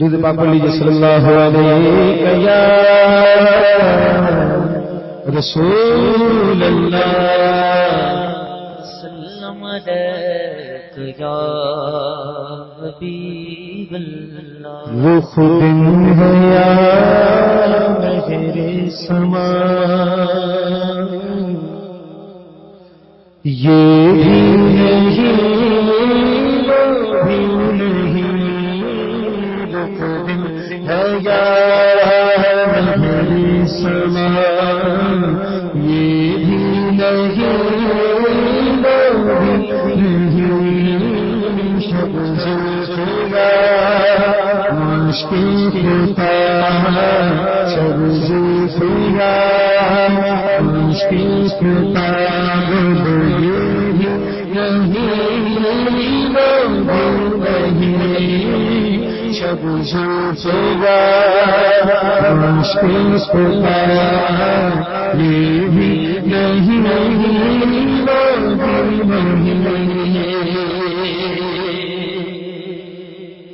درود پاک پڑھ لیجیے صلی اللہ علیہ یا رسول اللہ سلام علیک یا حبیب اللہ. وہ خود ہے یا مہر سما یہ بھی نہیں وہ بھی نہیں وہ خود ہے یا مہر سما یہ بھی نہیں وہ بھی نہیں شب زلفیا مشکل ہوتا شب زلفیا مشکل ہوتا شب زلفیا مشکل ہوتا یہ بھی نہیں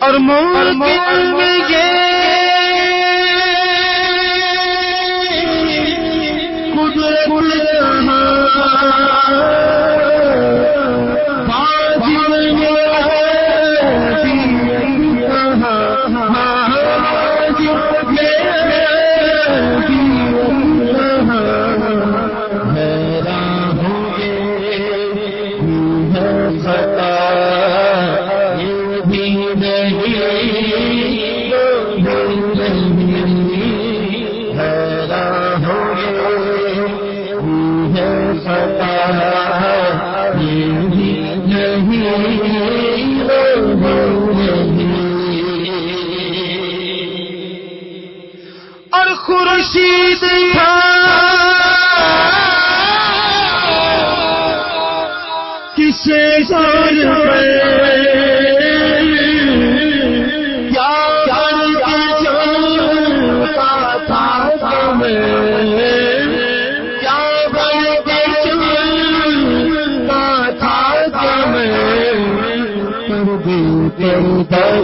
اور ممکن میں یہ قدرت اور خورشید تھا کسے سر پہ کیا کر کے چلتا تھا تمہیں کیا بن کے چلتا تھا تمہیں پر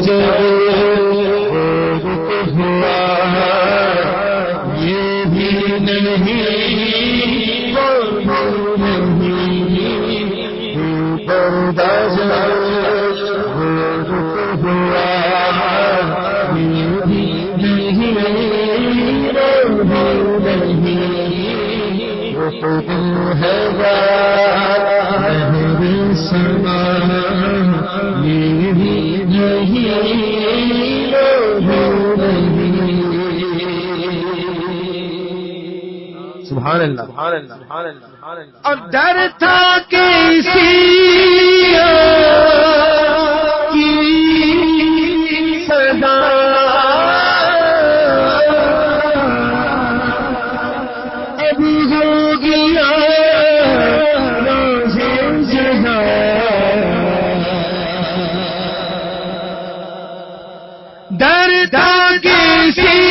سبحان اللہ سبحان اللہ سبحان اللہ. اور ڈر تھا کسی کی صدا اب ہو گیا ڈر تھا کسی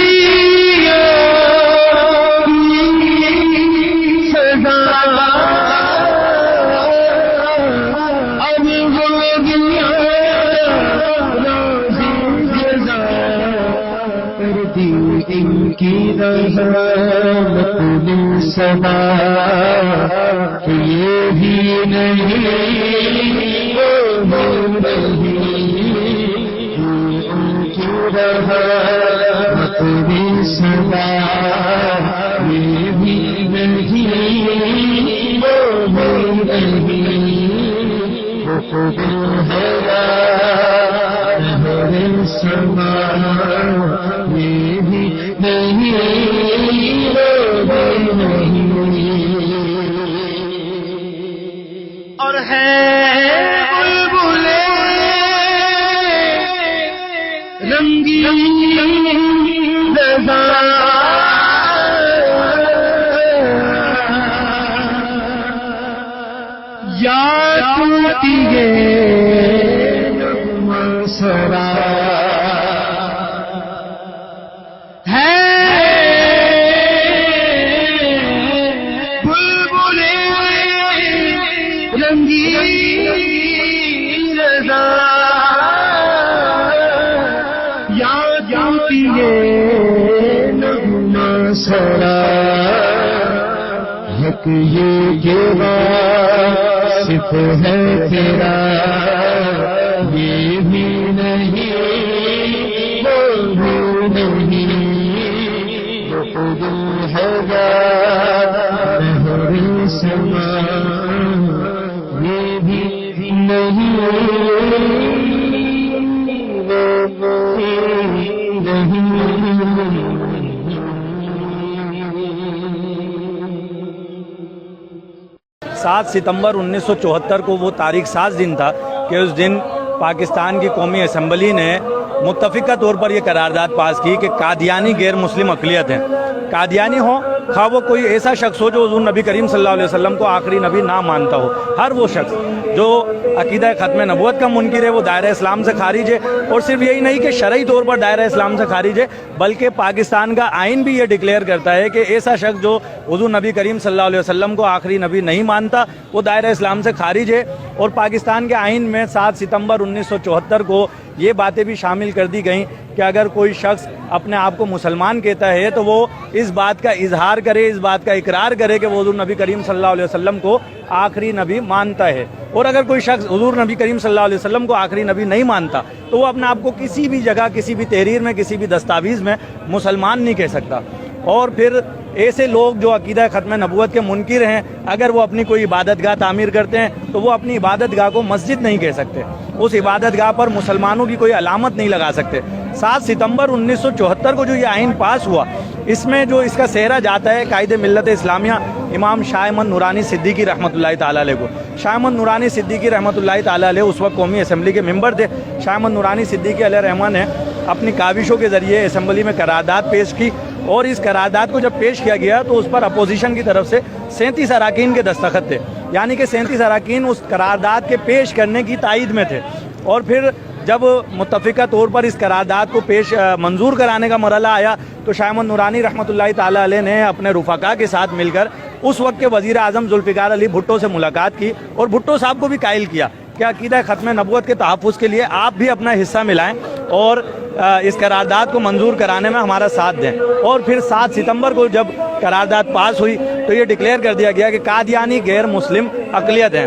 ان کی رحمت صدا یہ بھی نہیں وہ نہیں ان کی رحمت صدا یہ بھی نہیں وہ نہیں وہ خود ہے رحمت صدا یہ بھی اور ہے بلبلے رنگین رضا یا ٹوٹی ہے مسرا رضا یا ٹوٹیے نغمہ سرا حق یہ کہ واصف ہے تیرا یہ بھی نہیں وہ بھی نہیں خود ہے بہر سما یہ بھی نہیں سات ستمبر 1974 کو وہ تاریخ ساز دن تھا کہ اس دن پاکستان کی قومی اسمبلی نے متفقہ طور پر یہ قرارداد پاس کی کہ قادیانی غیر مسلم اقلیت ہیں. قادیانی ہوں خواہ وہ کوئی ایسا شخص ہو جو حضور نبی کریم صلی اللہ علیہ وسلم کو آخری نبی نہ مانتا ہو، ہر وہ شخص جو عقیدہ ختم نبوت کا منکر ہے وہ دائرہ اسلام سے خارج ہے. اور صرف یہی نہیں کہ شرعی طور پر دائرہ اسلام سے خارج ہے بلکہ پاکستان کا آئین بھی یہ ڈکلیئر کرتا ہے کہ ایسا شخص جو حضور نبی کریم صلی اللہ علیہ وسلم کو آخری نبی نہیں مانتا وہ دائرہ اسلام سے خارج ہے. اور پاکستان کے آئین میں 7 ستمبر 1974 کو یہ باتیں بھی شامل کر دی گئیں کہ اگر کوئی شخص اپنے آپ کو مسلمان کہتا ہے تو وہ اس بات کا اظہار کرے، اس بات کا اقرار کرے کہ وہ حضور نبی کریم صلی اللہ علیہ وسلم کو آخری نبی مانتا ہے. اور اگر کوئی شخص حضور نبی کریم صلی اللہ علیہ وسلم کو آخری نبی نہیں مانتا تو وہ اپنے آپ کو کسی بھی جگہ، کسی بھی تحریر میں، کسی بھی دستاویز میں مسلمان نہیں کہہ سکتا. اور پھر ایسے لوگ جو عقیدہ ختم نبوت کے منکر ہیں اگر وہ اپنی کوئی عبادت گاہ تعمیر کرتے ہیں تو وہ اپنی عبادت گاہ کو مسجد نہیں کہہ سکتے، اس عبادت گاہ پر مسلمانوں کی کوئی علامت نہیں لگا سکتے. 7 ستمبر 1974 کو جو یہ آئین پاس ہوا اس میں جو اس کا سہرا جاتا ہے قائد ملت اسلامیہ امام شاہ احمد نورانی صدیقی رحمۃ اللہ تعالیٰ علیہ کو. شاہ احمد نورانی صدیقی رحمۃ اللہ تعالیٰ علیہ اس وقت قومی اسمبلی کے ممبر تھے. شاہ احمد نورانی صدیقی علیہ رحمٰن نے اپنی کاوشوں کے ذریعے اسمبلی میں قرارداد پیش کی اور اس قرارداد کو جب پیش کیا گیا تو اس پر اپوزیشن کی طرف سے 37 اراکین کے دستخط تھے، یعنی کہ 37 اراکین اس قرارداد کے پیش کرنے کی تائید میں تھے. اور پھر جب متفقہ طور پر اس قرارداد کو منظور کرانے کا مرحلہ آیا تو شاہ احمد نورانی رحمۃ اللہ تعالیٰ علیہ نے اپنے رفقا کے ساتھ مل کر اس وقت کے وزیر اعظم ذوالفقار علی بھٹو سے ملاقات کی اور بھٹو صاحب کو بھی قائل کیا کہ عقیدہ ختم نبوت کے تحفظ کے لیے آپ بھی اپنا حصہ ملائیں اور اس قرارداد کو منظور کرانے میں ہمارا ساتھ دیں. اور پھر 7 ستمبر کو جب قرارداد پاس ہوئی تو یہ ڈکلیئر کر دیا گیا کہ قادیانی غیر مسلم اقلیت ہیں.